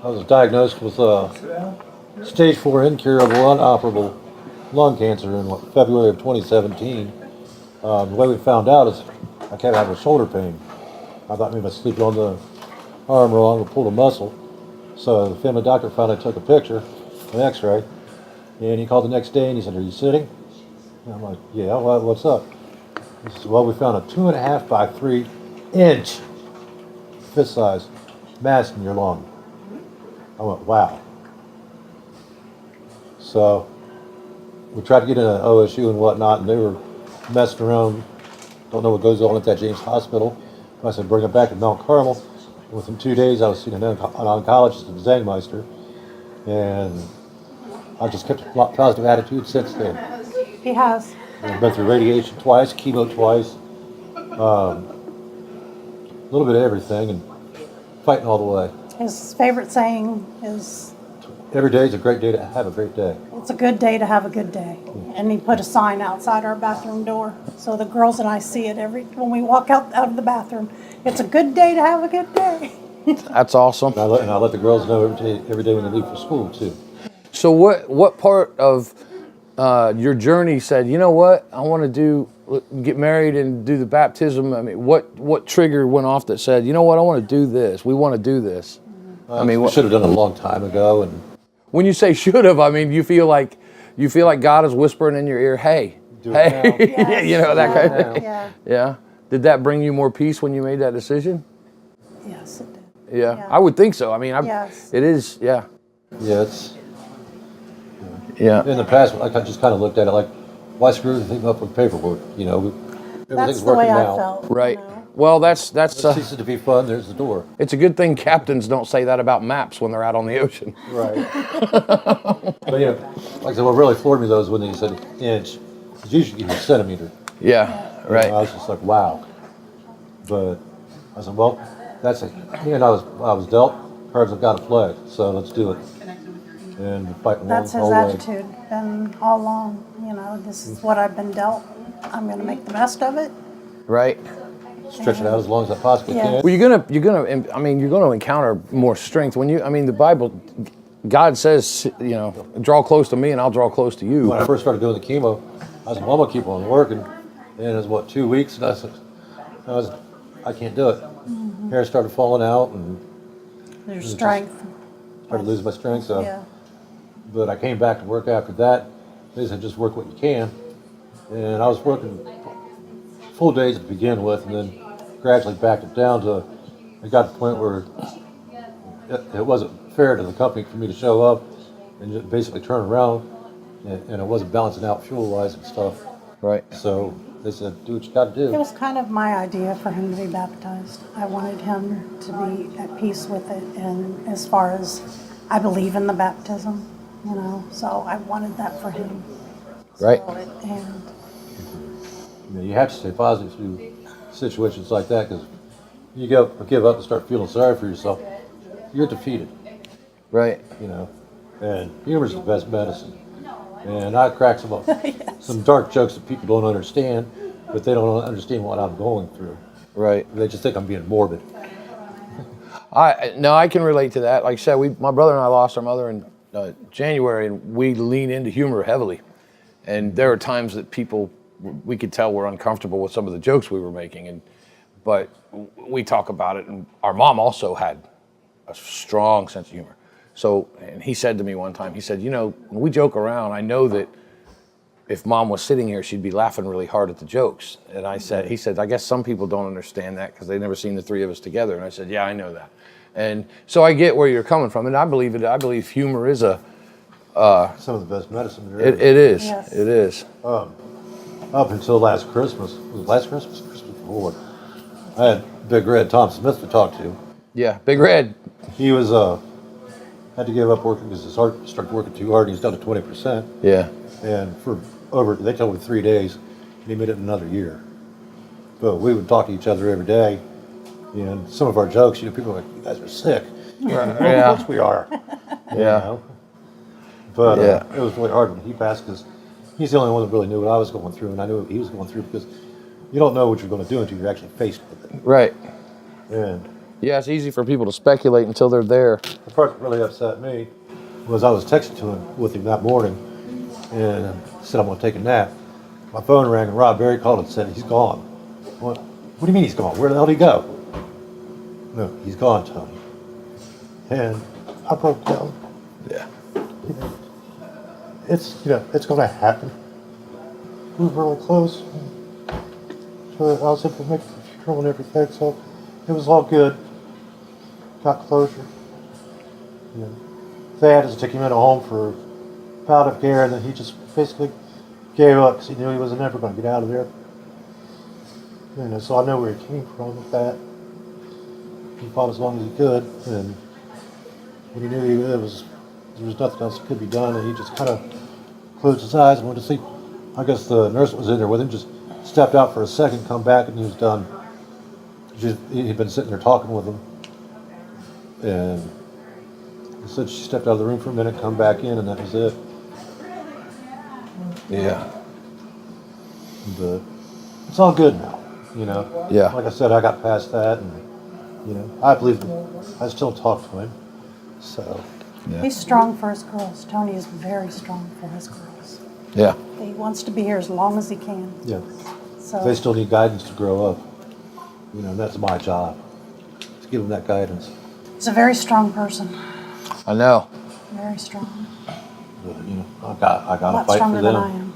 I was diagnosed with stage 4 incurable, inoperable lung cancer in February of 2017. The way we found out is I kept having shoulder pain. I thought maybe I was sleeping on the arm wrong or pulled a muscle. So the family doctor finally took a picture, an x-ray, and he called the next day and he said, "Are you sitting?" And I'm like, "Yeah, what's up?" He says, "Well, we found a 2.5 by 3 inch fist size mass in your lung." I went, "Wow." So we tried to get in an OSU and whatnot, and they were messing around. Don't know what goes on at that James Hospital. I said, "Bring it back to Mount Carmel." Within 2 days, I was seeing an oncologist at Zangmeister, and I just kept a positive attitude since then. He has. I've been through radiation twice, chemo twice, a little bit of everything, and fighting all the way. His favorite saying is, Every day is a great day to have a great day. "It's a good day to have a good day." And he put a sign outside our bathroom door, so the girls and I see it when we walk out of the bathroom. It's a good day to have a good day. That's awesome. And I let the girls know every day when they leave for school too. So what part of your journey said, you know what, I want to get married and do the baptism? I mean, what trigger went off that said, you know what, I want to do this. We want to do this. I mean, we should have done it a long time ago. And when you say should have, I mean, you feel like God is whispering in your ear, hey, do it now. Yes. you know, that kind of thing. Yeah. Yeah. Did that bring you more peace when you made that decision? Yes, it did. Yeah, Yeah. I would think so. I mean, Yes. it is. Yeah. Yeah, it's Yeah. in the past. I just kind of looked at it like, why screw everything up with paperwork? You know, That's everything's the working way I now. felt. Right. You know? Well, that's It ceases to be fun. There's the door. it's a good thing captains don't say that about maps when they're out on the ocean. Right. But yeah, like I said, what really floored me though is when they said inch. It's usually a centimeter. Yeah. Right. And I was just like, wow. But I said, well, that's it. And I was dealt. Cards have got to play. So let's do it. And fighting That's his along the whole way. attitude, been all along. You know, this is what I've been dealt. I'm going to make the best of it. Right. Stretch it out as long as I possibly Yeah. can. Well, you're gonna encounter more strength when the Bible, God says, you know, draw close to me and I'll draw close to you. When I first started doing the chemo, I said, well, I'm gonna keep on working. And it was 2 weeks, and I said, I can't do it. Hair started falling out, and Your strength. started losing my strength. So, Yeah. but I came back to work after that. They said, just work what you can. And I was working full days to begin with, and then gradually backed it down to, it got to the point where it wasn't fair to the company for me to show up and just basically turn around, and it wasn't balancing out fuel-wise and stuff. Right. So they said, do what you got to It do. was kind of my idea for him to be baptized. I wanted him to be at peace with it, and as far as I believe in the baptism, you know, so I wanted that for him. Right. And You have to stay positive through situations like that, because you give up and start feeling sorry for yourself, you're defeated, Right. you know. And humor's the best medicine. And I crack Yes. some dark jokes that people don't understand, but they don't understand what I'm going through. Right. They just think I'm being morbid. I can relate to that. Like I said, my brother and I lost our mother in January, and we lean into humor heavily. And there are times that we could tell were uncomfortable with some of the jokes we were making, but we talk about it. And our mom also had a strong sense of humor. So, and he said to me one time, he said, you know, when we joke around, I know that if mom was sitting here, she'd be laughing really hard at the jokes. And he said, I guess some people don't understand that because they've never seen the three of us together. And I said, yeah, I know that. And so I get where you're coming from, and I believe it. I believe humor is Some of the best medicine there it is. Yes. It is. Up until last Christmas, was it last Christmas? Christmas before, I had Big Red Tom Smith to talk to. Yeah, Big Red. He was had to give up working because his heart started working too hard, and he's down to 20%. Yeah. And they told me 3 days, and he made it another year. But we would talk to each other every day, and some of our jokes, people were like, you guys are sick. Yeah. Of course we are. You Yeah. know? But Yeah. it was really hard when he passed, because he's the only one that really knew what I was going through, and I knew what he was going through, because you don't know what you're going to do until you're actually faced with it. Right. And Yeah, it's easy for people to speculate until they're there. The part that really upset me was I was texting to him with him that morning and said I'm going to take a nap. My phone rang and Rob Berry called and said he's gone. What do you mean he's gone? Where the hell did he go? No, he's gone, Tony. And I broke down. Yeah. It's going to happen. We were really close. So I was able to make the funeral and everything, so it was all good. Got closure. They had to take him into home for palliative care, and then he just basically gave up because he knew he wasn't ever going to get out of there. So I know where he came from with that. He fought as long as he could, and when he knew there was nothing else that could be done, and he just kind of closed his eyes and went to sleep. I guess the nurse that was in there with him just stepped out for a second, come back, and he was done. He'd been sitting there talking with him, and he said she stepped out of the room for a minute, come back in, and that was it. Yeah. But it's all good now, Yeah. Like I said, I got past that, and I believe him. I still talk to him, so. Yeah. He's strong for his girls. Tony is very strong for his girls. Yeah. He wants to be here as long as he can. Yeah. So They still need guidance to grow up. And that's my job, to give them that guidance. he's a very strong person. I know. Very strong. But, I got A to lot fight for stronger than I them. am.